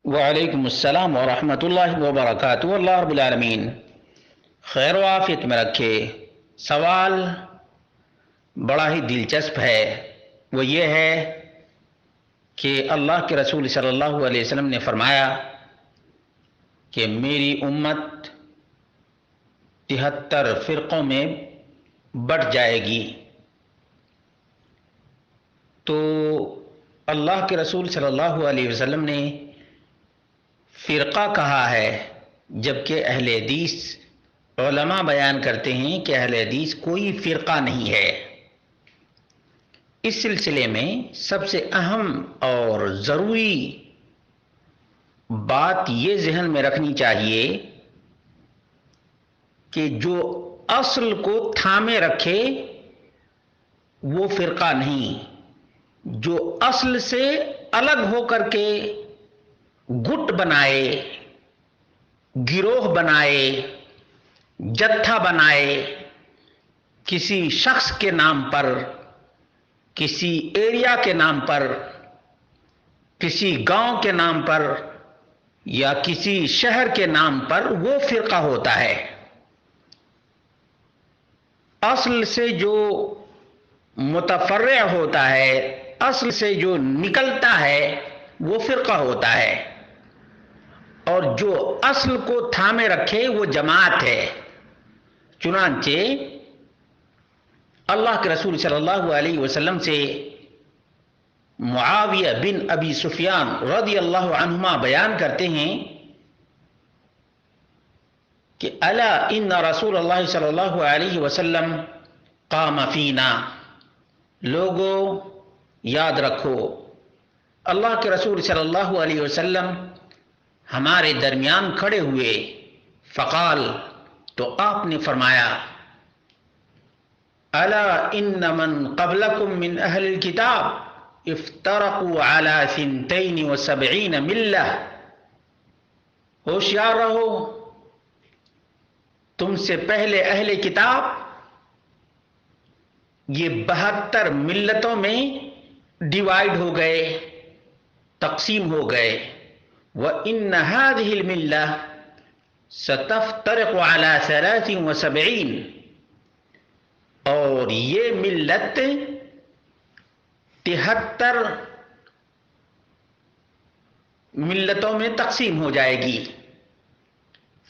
وعلیکم السلام ورحمۃ اللہ وبرکاتہ۔ اللہ رب العالمین خیر و عافیت میں رکھے۔ سوال بڑا ہی دلچسپ ہے، وہ یہ ہے کہ اللہ کے رسول صلی اللہ علیہ وسلم نے فرمایا کہ میری امت 73 فرقوں میں بٹ جائے گی۔ تو اللہ کے رسول صلی اللہ علیہ وسلم نے فرقہ کہا ہے، جبکہ اہل حدیث علماء بیان کرتے ہیں کہ اہل حدیث کوئی فرقہ نہیں ہے۔ اس سلسلے میں سب سے اہم اور ضروری بات یہ ذہن میں رکھنی چاہیے کہ جو اصل کو تھامے رکھے وہ فرقہ نہیں، جو اصل سے الگ ہو کر کے گٹ بنائے، گروہ بنائے، جتھا بنائے، کسی شخص کے نام پر، کسی ایریا کے نام پر، کسی گاؤں کے نام پر یا کسی شہر کے نام پر، وہ فرقہ ہوتا ہے۔ اصل سے جو متفرع ہوتا ہے، اصل سے جو نکلتا ہے، وہ فرقہ ہوتا ہے، اور جو اصل کو تھامے رکھے وہ جماعت ہے۔ چنانچہ اللہ کے رسول صلی اللہ علیہ وسلم سے معاویہ بن ابی سفیان رضی اللہ عنہما بیان کرتے ہیں کہ الا ان رسول اللہ صلی اللہ علیہ وسلم قام فینا، لوگو یاد رکھو اللہ کے رسول صلی اللہ علیہ وسلم ہمارے درمیان کھڑے ہوئے۔ فقال، تو آپ نے فرمایا، الا ان من قبلکم من اہل الکتاب افترقوا علی 72 ملہ، ہوشیار رہو، تم سے پہلے اہل کتاب یہ 72 ملتوں میں ڈیوائیڈ ہو گئے، تقسیم ہو گئے۔ وَإِنَّ هَذِهِ الْمِلَّةَ سَتَفْتَرِقُ عَلَى 73، اور یہ ملت 73 ملتوں میں تقسیم ہو جائے گی۔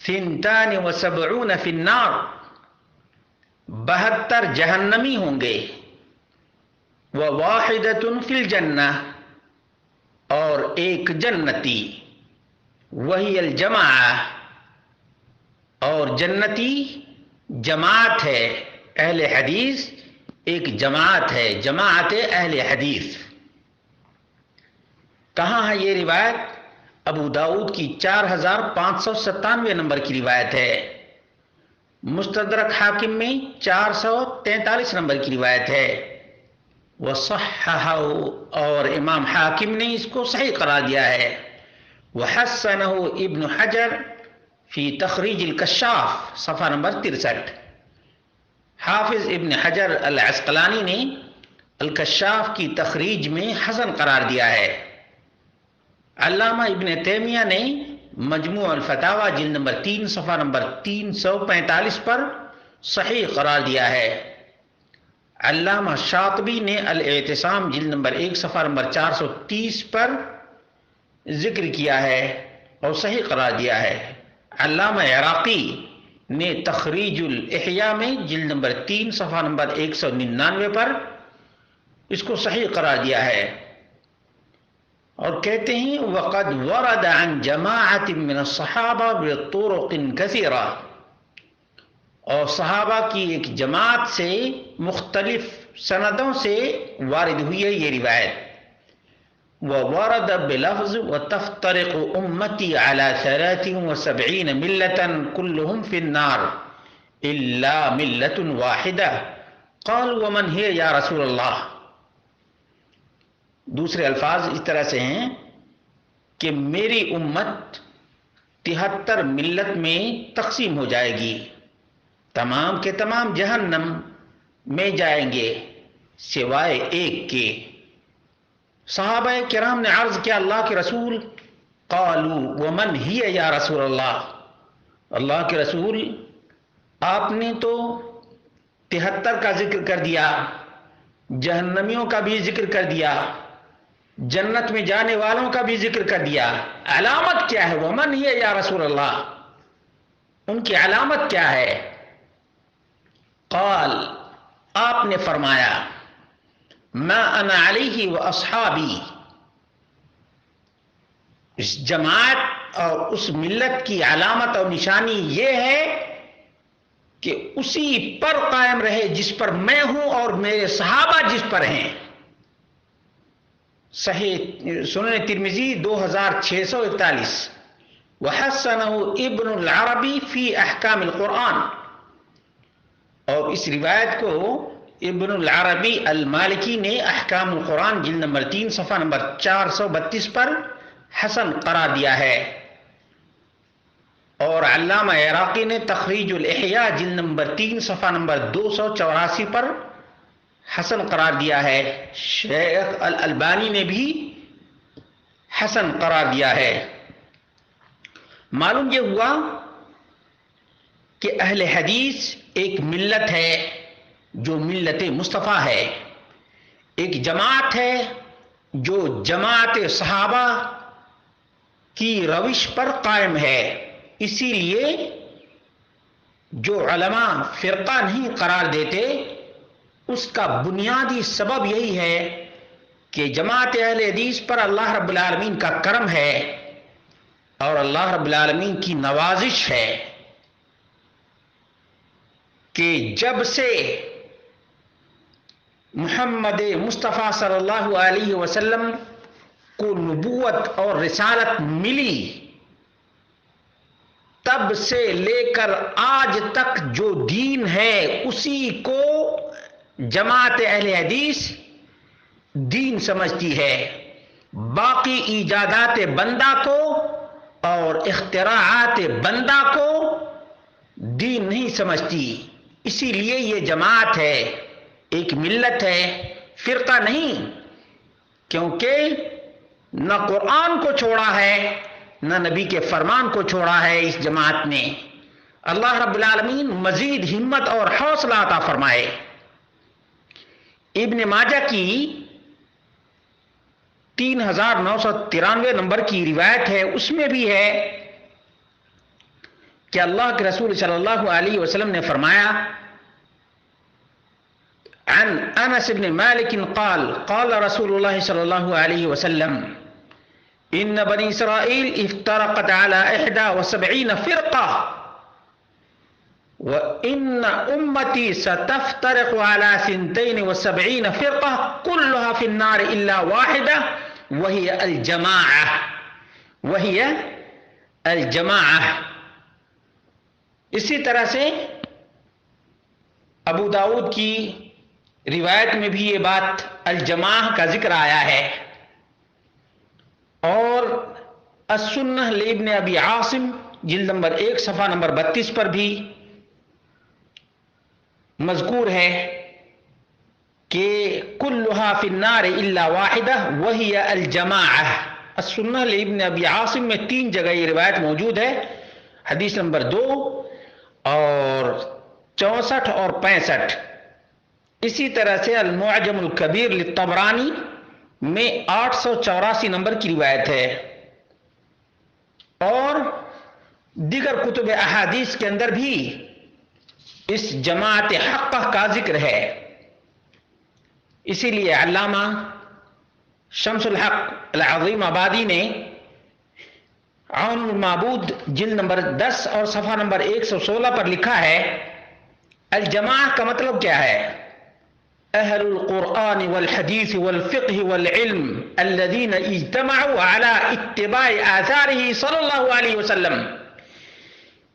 72 فی النار، 72 جہنمی ہوں گے۔ وَوَاحِدَةٌ فِي الْجَنَّةِ، اور ایک جنتی، وہی الجماعہ، اور جنتی جماعت ہے۔ اہل حدیث ایک جماعت ہے، جماعت اہل حدیث۔ کہاں ہے یہ روایت؟ ابو داؤد کی 4597 نمبر کی روایت ہے، مستدرک حاکم میں 443 نمبر کی روایت ہے، وصححہ، اور امام حاکم نے اس کو صحیح قرار دیا ہے، وحسنہ ابن حجر فی تخریج الکشاف صفحہ نمبر 63۔ حافظ ابن حجر العسقلانی نے الکشاف کی تخریج میں حسن قرار دیا ہے۔ علامہ ابن تیمیہ نے مجموع الفتاوی جلد نمبر 3 صفحہ نمبر 345 پر صحیح قرار دیا ہے۔ علامہ شاطبی نے الاعتصام جلد نمبر 1 صفحہ نمبر 430 پر ذکر کیا ہے اور صحیح قرار دیا ہے۔ علامہ عراقی نے تخریج الاحیاء میں جلد نمبر 3 صفحہ نمبر 199 پر اس کو صحیح قرار دیا ہے، اور کہتے ہیں وَقَدْ وَرَدَ عَنْ جَمَاعَةٍ مِّنَ الصَّحَابَةِ بِطُرُقٍ كَثِيرَةٍ، اور صحابہ کی ایک جماعت سے مختلف سندوں سے وارد ہوئی ہے یہ روایت۔ وَوَرَدَ بِلَفْظِ وَتَفْتَرِقُ أُمَّتِي عَلَى 73 مِلَّةً كُلُّهُمْ فِي النَّارِ إِلَّا مِلَّةٌ وَاحِدَةٌ قَالُوا وَمَنْ هِيَ يَا رَسُولَ اللَّهِ۔ دوسرے الفاظ اس طرح سے ہیں کہ میری امت 73 ملت میں تقسیم ہو جائے گی، تمام کے تمام جہنم میں جائیں گے سوائے ایک کے۔ صحابہ کرام نے عرض کیا، اللہ کے رسول قالوا ومن ہی یا رسول اللہ، اللہ کے رسول آپ نے تو 73 کا ذکر کر دیا، جہنمیوں کا بھی ذکر کر دیا، جنت میں جانے والوں کا بھی ذکر کر دیا، علامت کیا ہے؟ ومن ہی یا رسول اللہ، ان کی علامت کیا ہے؟ قال، آپ نے فرمایا ما انا علیہ و اصحابی، اس جماعت اور اس ملت کی علامت اور نشانی یہ ہے کہ اسی پر قائم رہے جس پر میں ہوں اور میرے صحابہ جس پر ہیں۔ صحیح سنن ترمذی 2641، وحسنہ ابن العربی فی احکام القرآن، اور اس روایت کو ابن العربی المالکی نے احکام القرآن جلد نمبر 3 صفحہ نمبر 432 پر حسن قرار دیا ہے، اور علامہ عراقی نے تخریج الاحیاء جلد نمبر 3 صفحہ نمبر 284 پر حسن قرار دیا ہے، شیخ الالبانی نے بھی حسن قرار دیا ہے۔ معلوم یہ ہوا کہ اہل حدیث ایک ملت ہے جو ملت مصطفیٰ ہے، ایک جماعت ہے جو جماعت صحابہ کی روش پر قائم ہے۔ اسی لیے جو علماء فرقہ نہیں قرار دیتے، اس کا بنیادی سبب یہی ہے کہ جماعت اہل حدیث پر اللہ رب العالمین کا کرم ہے اور اللہ رب العالمین کی نوازش ہے کہ جب سے محمد مصطفیٰ صلی اللہ علیہ وسلم کو نبوت اور رسالت ملی، تب سے لے کر آج تک جو دین ہے اسی کو جماعت اہل حدیث دین سمجھتی ہے، باقی ایجادات بندہ کو اور اختراعات بندہ کو دین نہیں سمجھتی۔ اسی لیے یہ جماعت ہے، ایک ملت ہے، فرقہ نہیں، کیونکہ نہ قرآن کو چھوڑا ہے نہ نبی کے فرمان کو چھوڑا ہے اس جماعت نے۔ اللہ رب العالمین مزید ہمت اور حوصلہ عطا فرمائے۔ ابن ماجہ کی 3993 نمبر کی روایت ہے، اس میں بھی ہے کہ اللہ کے رسول صلی اللہ علیہ وسلم نے فرمایا عن انس بن مالک قال قال رسول اللہ صلی اللہ علیہ وسلم ان بنی اسرائیل افترقت على 71 فرقة وان امتی ستفترق على 72 فرقة كلها في النار الا واحدة وهي الجماعة۔ اسی طرح سے ابو داؤد کی روایت میں بھی یہ بات الجماعہ کا ذکر آیا ہے، اور السنہ لابن ابی عاصم جلد نمبر 1 صفحہ نمبر 32 پر بھی مذکور ہے کہ کلھا فی النار الا واحدہ وہی الجماعہ۔ السنہ لابن ابی عاصم میں 3 جگہ یہ روایت موجود ہے، حدیث نمبر 2 اور 64 اور 65۔ اسی طرح سے المعجم الکبیر للطبرانی میں 884 نمبر کی روایت ہے، اور دیگر کتب احادیث کے اندر بھی اس جماعت حقہ کا ذکر ہے۔ اسی لیے علامہ شمس الحق العظیم آبادی نے عون المعبود جلد نمبر 10 اور صفحہ نمبر 116 پر لکھا ہے الجماعہ کا مطلب کیا ہے؟ اہل القرآن والحدیث والفقہ والعلم الذین اجتمعوا على اتباع آثارہ صلی اللہ علیہ وسلم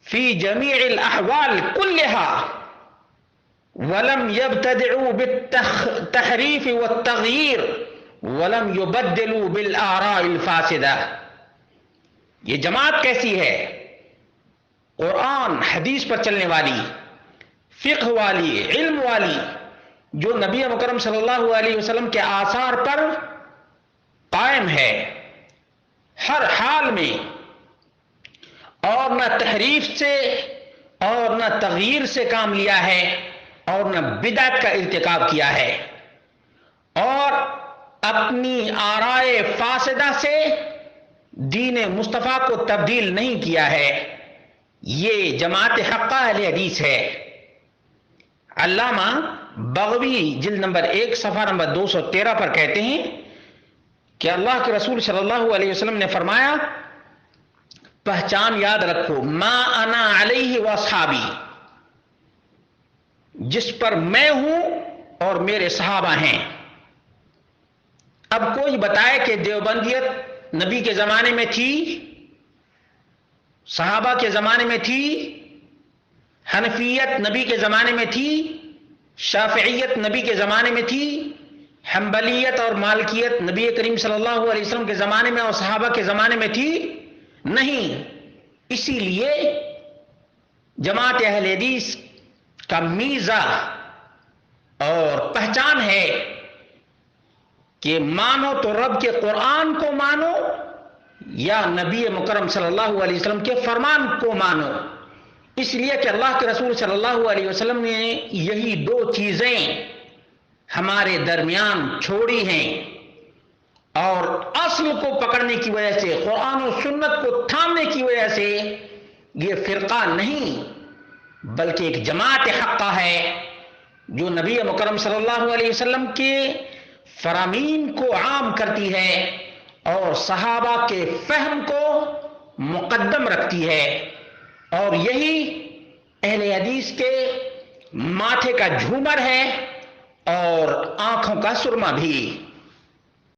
فی جمیع الاحوال كلها ولم يبتدعوا بالتحریف والتغییر ولم يبدلوا بالآراء الفاسدہ۔ یہ جماعت کیسی ہے؟ قرآن حدیث پر چلنے والی، فقہ والی، علم والی، جو نبی مکرم صلی اللہ علیہ وسلم کے آثار پر قائم ہے، ہر حال میں اور نہ تحریف سے اور نہ تغییر سے کام لیا ہے اور نہ بدعت کا ارتکاب کیا ہے اور اپنی آرائے فاسدہ سے دین مصطفیٰ کو تبدیل نہیں کیا ہے. یہ جماعت حقہ اہل حدیث ہے. علامہ بغوی جلد نمبر 1 صفحہ نمبر 213 پر کہتے ہیں کہ اللہ کے رسول صلی اللہ علیہ وسلم نے فرمایا پہچان یاد رکھو ما انا علیہ واصحابی، جس پر میں ہوں اور میرے صحابہ ہیں. اب کوئی بتائے کہ دیوبندیت نبی کے زمانے میں تھی، صحابہ کے زمانے میں تھی، حنفیت نبی کے زمانے میں تھی، شافعیت نبی کے زمانے میں تھی، حنبلیت اور مالکیت نبی کریم صلی اللہ علیہ وسلم کے زمانے میں اور صحابہ کے زمانے میں تھی؟ نہیں. اسی لیے جماعت اہل حدیث کا میزہ اور پہچان ہے کہ مانو تو رب کے قرآن کو مانو یا نبی مکرم صلی اللہ علیہ وسلم کے فرمان کو مانو. اس لیے کہ اللہ کے رسول صلی اللہ علیہ وسلم نے یہی 2 چیزیں ہمارے درمیان چھوڑی ہیں اور اصل کو پکڑنے کی وجہ سے، قرآن و سنت کو تھامنے کی وجہ سے یہ فرقہ نہیں بلکہ ایک جماعت حقہ ہے جو نبی مکرم صلی اللہ علیہ وسلم کے فرامین کو عام کرتی ہے اور صحابہ کے فہم کو مقدم رکھتی ہے. اور یہی اہل حدیث کے ماتھے کا جھومر ہے اور آنکھوں کا سرما بھی.